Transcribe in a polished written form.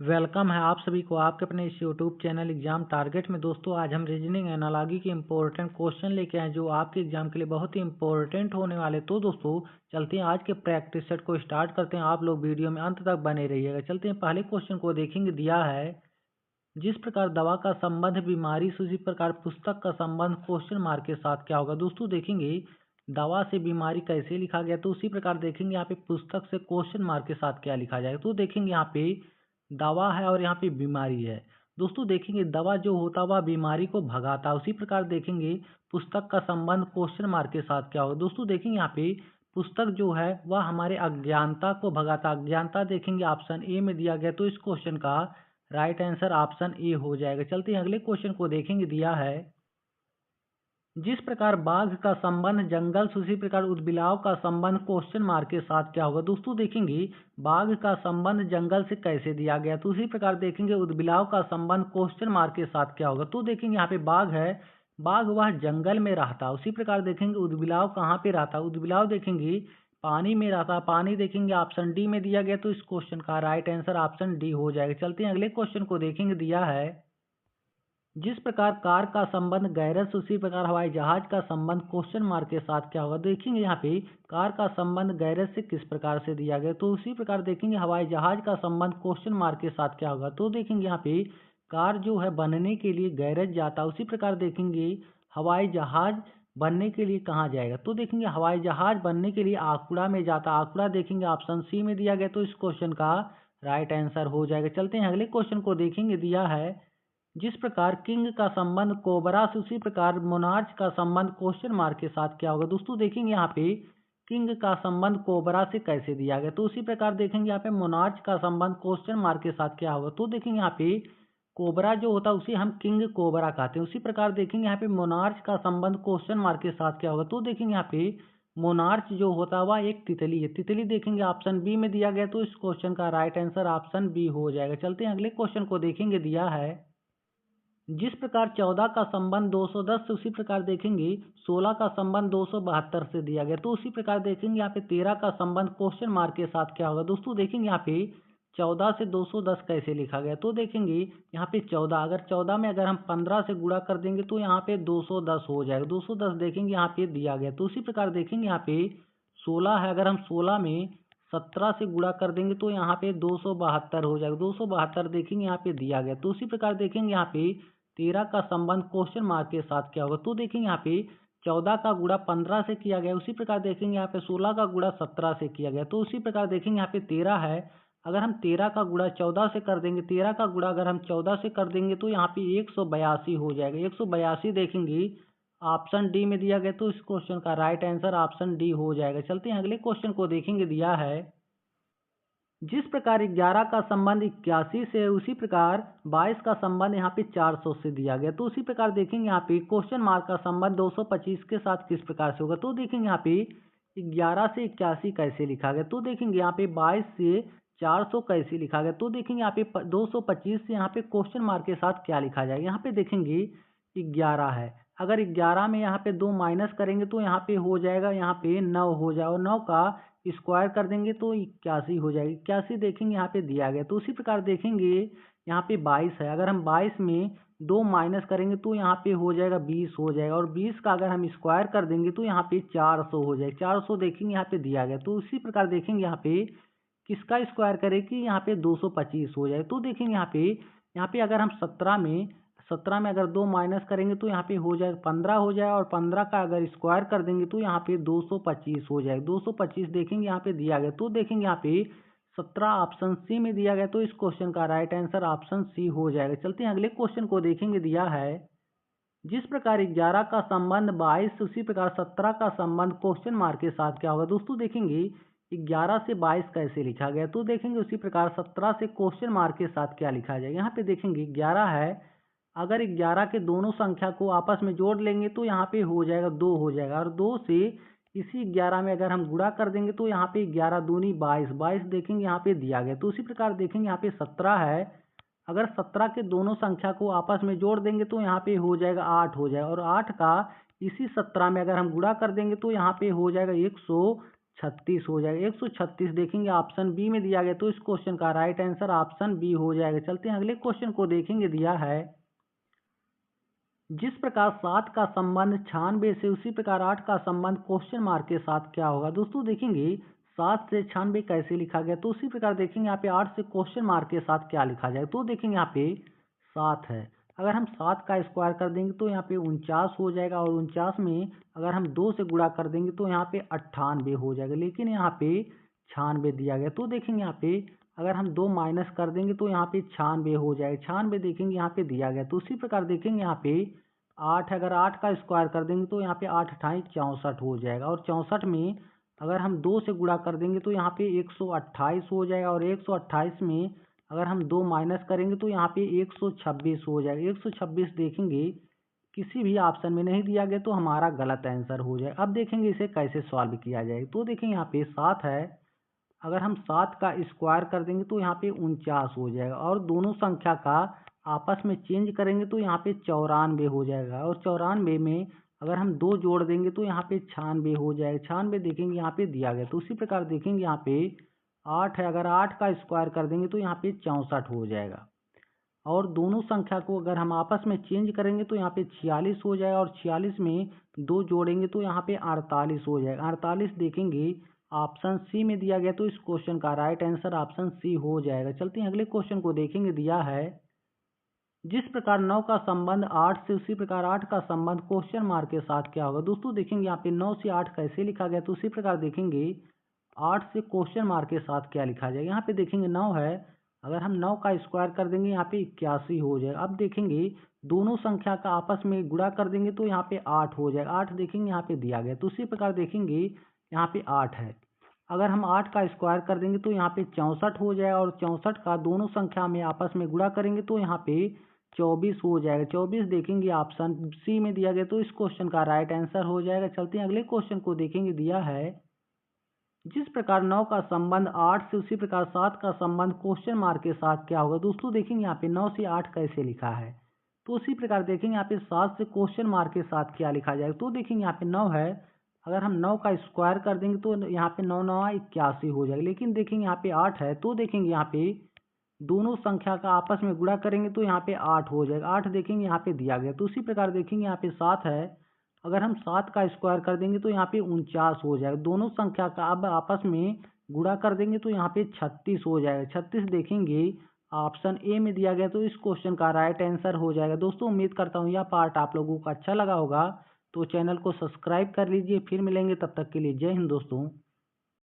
Welcome है आप सभी को आपके अपने इस यूट्यूब चैनल एग्जाम टारगेट में। दोस्तों आज हम रीजनिंग एनालॉजी के इंपॉर्टेंट क्वेश्चन लेके आए जो आपके एग्जाम के लिए बहुत ही इंपॉर्टेंट होने वाले। तो दोस्तों चलते हैं आज के प्रैक्टिस सेट को स्टार्ट करते हैं। आप लोग वीडियो में अंत तक बने रहिएगा। चलते हैं पहले क्वेश्चन को देखेंगे। दिया है जिस प्रकार दवा का संबंध बीमारी से उसी प्रकार पुस्तक का संबंध क्वेश्चन मार्क के साथ क्या होगा। दोस्तों देखेंगे दवा से बीमारी कैसे लिखा गया, तो उसी प्रकार देखेंगे यहाँ पे पुस्तक से क्वेश्चन मार्क के साथ क्या लिखा जाएगा। तो देखेंगे यहाँ पे दवा है और यहाँ पे बीमारी है। दोस्तों देखेंगे दवा जो होता है वह बीमारी को भगाता है, उसी प्रकार देखेंगे पुस्तक का संबंध क्वेश्चन मार्क के साथ क्या होगा। दोस्तों देखेंगे यहाँ पे पुस्तक जो है वह हमारे अज्ञानता को भगाता। अज्ञानता देखेंगे ऑप्शन ए में दिया गया, तो इस क्वेश्चन का राइट आंसर ऑप्शन ए हो जाएगा। चलते हैं अगले क्वेश्चन को देखेंगे। दिया है जिस प्रकार बाघ का संबंध जंगल से उसी प्रकार उदबिलाव का संबंध क्वेश्चन मार्क के साथ क्या होगा। दोस्तों देखेंगे बाघ का संबंध जंगल से कैसे दिया गया, तो उसी प्रकार देखेंगे उदबिलाव का संबंध क्वेश्चन मार्क के साथ क्या होगा। तो देखेंगे यहाँ पे बाघ है, बाघ वह जंगल में रहता, उसी प्रकार देखेंगे उदबिलाव कहाँ पे रहता, उदबिलाव देखेंगे पानी में रहता। पानी देखेंगे ऑप्शन डी में दिया गया, तो इस क्वेश्चन का राइट आंसर ऑप्शन डी हो जाएगा। चलते हैं अगले क्वेश्चन को देखेंगे। दिया है जिस प्रकार कार का संबंध गैरेज से उसी प्रकार हवाई जहाज का संबंध क्वेश्चन मार्क के साथ क्या होगा। देखेंगे यहाँ पे कार का संबंध गैरेज से किस प्रकार से दिया गया, तो उसी प्रकार देखेंगे हवाई जहाज का संबंध क्वेश्चन मार्क के साथ क्या होगा। तो देखेंगे यहाँ पे कार जो है बनने के लिए गैरेज जाता है, उसी प्रकार देखेंगे हवाई जहाज बनने के लिए कहाँ जाएगा। तो देखेंगे हवाई जहाज बनने के लिए आकुड़ा में जाता। आकुड़ा देखेंगे ऑप्शन सी में दिया गया, तो इस क्वेश्चन का राइट आंसर हो जाएगा। चलते हैं अगले क्वेश्चन को देखेंगे। दिया है जिस प्रकार किंग का संबंध कोबरा से उसी प्रकार मोनार्च का संबंध क्वेश्चन मार्क के साथ क्या होगा। दोस्तों देखेंगे यहाँ पे किंग का संबंध कोबरा से कैसे दिया गया, तो उसी प्रकार देखेंगे यहाँ पे मोनार्च का संबंध क्वेश्चन मार्क के साथ क्या होगा। तो देखेंगे यहाँ पे कोबरा जो होता है उसे हम किंग कोबरा कहते हैं, उसी प्रकार देखेंगे यहाँ पे मोनार्च का संबंध क्वेश्चन मार्क के साथ क्या होगा। तो देखेंगे यहाँ पे मोनार्च जो होता है वह एक तितली है। तितली देखेंगे ऑप्शन बी में दिया गया, तो इस क्वेश्चन का राइट आंसर ऑप्शन बी हो जाएगा। चलते हैं अगले क्वेश्चन को देखेंगे। दिया है जिस प्रकार 14 का संबंध 210 से उसी प्रकार देखेंगे 16 का संबंध 272 से दिया गया, तो उसी प्रकार देखेंगे यहाँ पे 13 का संबंध क्वेश्चन मार्क के साथ क्या होगा। दोस्तों देखेंगे यहाँ पे 14 से 210 कैसे लिखा गया, तो देखेंगे यहाँ पे 14 अगर 14 में अगर हम 15 से गुणा कर देंगे तो यहाँ पे 210 हो जाएगा। 210 देखेंगे यहाँ पे दिया गया, तो उसी प्रकार देखेंगे यहाँ पे 16 है, अगर हम 16 में 17 से गुणा कर देंगे तो यहाँ पे 272 हो जाएगा। 272 देखेंगे यहाँ पे दिया गया, तो उसी प्रकार देखेंगे यहाँ पे 13 का संबंध क्वेश्चन मार्क के साथ क्या होगा। तो देखेंगे यहाँ पे 14 का गुणा 15 से किया गया, उसी प्रकार देखेंगे यहाँ पे 16 का गुणा 17 से किया गया, तो उसी प्रकार देखेंगे यहाँ पे 13 है, अगर हम 13 का गुणा 14 से कर देंगे, 13 का गुणा अगर हम 14 से कर देंगे तो यहाँ पे 182 हो जाएगा। 182 देखेंगे ऑप्शन डी में दिया गया, तो इस क्वेश्चन का राइट आंसर ऑप्शन डी हो जाएगा। चलते हैं अगले क्वेश्चन को देखेंगे। दिया है जिस प्रकार 11 का संबंध 81 से उसी प्रकार 22 का संबंध यहाँ पे 400 से दिया गया, तो उसी प्रकार देखेंगे यहाँ पे क्वेश्चन मार्क का संबंध 225 के साथ किस प्रकार से होगा। तो देखेंगे यहाँ पे 11 से 81 कैसे लिखा गया, तो देखेंगे यहाँ पे 22 से 400 कैसे लिखा गया। तो देखेंगे यहाँ पे 225 से यहाँ पे क्वेश्चन मार्क के साथ क्या लिखा जाएगा। यहाँ पे देखेंगे 11 है, अगर 11 में यहाँ पे 2 माइनस करेंगे तो यहाँ पे हो जाएगा, यहाँ पे 9 हो जाएगा, और 9 का स्क्वायर कर देंगे तो 81 हो जाएगी। 81 देखेंगे यहाँ पे दिया गया, तो उसी प्रकार देखेंगे यहाँ पे 22 है, अगर हम 22 में 2 माइनस करेंगे तो यहाँ पे हो जाएगा 20 हो जाएगा, और 20 का अगर हम स्क्वायर कर देंगे तो यहाँ पे 400 हो जाएगा। 400 देखेंगे यहाँ पे दिया गया, तो उसी प्रकार देखेंगे यहाँ पे किसका स्क्वायर करें कि यहाँ पे 225 हो जाए। तो देखेंगे यहाँ पे अगर हम 17 में अगर 2 माइनस करेंगे तो यहाँ पे हो जाएगा 15 हो जाएगा, और 15 का अगर स्क्वायर कर देंगे तो यहाँ पे 225 हो जाएगा। 225 देखेंगे यहाँ पे दिया गया, तो देखेंगे यहाँ पे 17 ऑप्शन सी में दिया गया, तो इस क्वेश्चन का राइट आंसर ऑप्शन सी हो जाएगा। चलते हैं अगले क्वेश्चन को देखेंगे। दिया है जिस प्रकार 11 का संबंध 22 से उसी प्रकार 17 का संबंध क्वेश्चन मार्क के साथ क्या होगा। दोस्तों देखेंगे 11 से 22 कैसे लिखा गया, तो देखेंगे उसी प्रकार 17 से क्वेश्चन मार्क के साथ क्या लिखा जाएगा। यहाँ पे देखेंगे 11 है, अगर 11 के दोनों संख्या को आपस में जोड़ लेंगे तो यहाँ पे हो जाएगा 2 हो जाएगा, और 2 से इसी 11 में अगर हम गुणा कर देंगे तो यहाँ पे 11 दूनी 22, 22 देखेंगे यहाँ पे दिया गया, तो उसी प्रकार देखेंगे यहाँ पे 17 है, अगर 17 के दोनों संख्या को आपस में जोड़ देंगे तो यहाँ पे हो जाएगा 8 हो जाएगा, और 8 का इसी 17 में अगर हम गुणा कर देंगे तो यहाँ पे हो जाएगा 36 हो जाएगा। 136 देखेंगे ऑप्शन बी में दिया गया, तो इस क्वेश्चन का राइट आंसर ऑप्शन बी हो जाएगा। चलते हैं अगले क्वेश्चन को देखेंगे। दिया है जिस प्रकार 7 का संबंध 96 से, उसी प्रकार 8 का संबंध क्वेश्चन मार्क के साथ क्या होगा। दोस्तों देखेंगे 7 से 96 कैसे लिखा गया, तो उसी प्रकार देखेंगे यहाँ पे 8 से क्वेश्चन मार्क के साथ क्या लिखा जाए। तो देखेंगे यहाँ पे 7 है, अगर हम 7 का स्क्वायर कर देंगे तो यहाँ पे 49 हो जाएगा, और 49 में अगर हम 2 से गुणा कर देंगे तो यहाँ पे 98 हो जाएगा, लेकिन यहाँ पे 96 दिया गया। तो देखेंगे यहाँ पे अगर हम 2 माइनस कर देंगे तो यहाँ पे 96 हो जाएगा। 96 देखेंगे यहाँ पे दिया गया, तो उसी प्रकार देखेंगे यहाँ पे 8 है, अगर 8 का स्क्वायर कर देंगे तो यहाँ पे 8 अट्ठाईस 64 हो जाएगा, और 64 में अगर हम 2 से गुणा कर देंगे तो यहाँ पे 128 हो जाएगा, और 128 में अगर हम 2 माइनस करेंगे तो यहाँ पे 126 हो जाएगा। 126 देखेंगे किसी भी ऑप्शन में नहीं दिया गया, तो हमारा गलत आंसर हो जाएगा। अब देखेंगे इसे कैसे सॉल्व किया जाए। तो देखेंगे यहाँ पे 7 है, अगर हम 7 का स्क्वायर कर देंगे तो यहाँ पे 49 हो जाएगा, और दोनों संख्या का आपस में चेंज करेंगे तो यहाँ पे 94 हो जाएगा, और 94 में अगर हम 2 जोड़ देंगे तो यहाँ पे 96 हो जाएगा। 96 देखेंगे यहाँ पे दिया गया, तो उसी प्रकार देखेंगे यहाँ पे 8 है, अगर 8 का स्क्वायर कर देंगे तो यहाँ पे 64 हो जाएगा, और दोनों संख्या को अगर हम आपस में चेंज करेंगे तो यहाँ पे 46 हो जाएगा, और 46 में 2 जोड़ेंगे तो यहाँ पे 48 हो जाएगा। 48 देखेंगे ऑप्शन सी में दिया गया, तो इस क्वेश्चन का राइट आंसर ऑप्शन सी हो जाएगा। चलते हैं अगले क्वेश्चन को देखेंगे। दिया है जिस प्रकार 9 का संबंध 8 से, उसी प्रकार 8 का संबंध क्वेश्चन मार्क के साथ क्या होगा। दोस्तों देखेंगे यहाँ पे 9 से 8 कैसे लिखा गया, तो उसी प्रकार देखेंगे 8 से क्वेश्चन मार्क के साथ क्या लिखा जाएगा। यहाँ पे देखेंगे 9 है, अगर हम 9 का स्क्वायर कर देंगे यहाँ पे 81 हो जाएगा। अब देखेंगे दोनों संख्या का आपस में गुणा कर देंगे तो यहाँ पे 8 हो जाएगा। 8 देखेंगे यहाँ पे दिया गया, तो उसी प्रकार देखेंगे यहाँ पे 8 है, अगर हम 8 का स्क्वायर कर देंगे तो यहाँ पे 64 हो जाएगा, और 64 का दोनों संख्या में आपस में गुणा करेंगे तो यहाँ पे 24 हो जाएगा। 24 देखेंगे ऑप्शन सी में दिया गया, तो इस क्वेश्चन का राइट आंसर हो जाएगा। चलते हैं अगले क्वेश्चन को देखेंगे। दिया है जिस प्रकार 9 का संबंध 8 से, उसी प्रकार 7 का संबंध क्वेश्चन मार्क के साथ क्या होगा। दोस्तों देखेंगे यहाँ पे 9 से 8 कैसे लिखा है, तो उसी प्रकार देखेंगे यहाँ पे 7 से क्वेश्चन मार्क के साथ क्या लिखा जाएगा। तो देखेंगे यहाँ पे 9 है, अगर हम 9 का स्क्वायर कर देंगे तो यहाँ पे 9 9 81 हो जाएगा, लेकिन देखेंगे यहाँ पे 8 है, तो देखेंगे यहाँ पे दोनों संख्या का आपस में गुणा करेंगे तो यहाँ पे 8 हो जाएगा। 8 देखेंगे यहाँ पे दिया गया, तो उसी प्रकार देखेंगे यहाँ पे 7 है, अगर हम 7 का स्क्वायर कर देंगे तो यहाँ पे 49 हो जाएगा। दोनों संख्या का अब आपस में गुणा कर देंगे तो यहाँ पे 36 हो जाएगा। 36 देखेंगे ऑप्शन ए में दिया गया, तो इस क्वेश्चन का राइट आंसर हो जाएगा। दोस्तों उम्मीद करता हूँ यह पार्ट आप लोगों को अच्छा लगा होगा, तो चैनल को सब्सक्राइब कर लीजिए। फिर मिलेंगे, तब तक के लिए जय हिंद दोस्तों।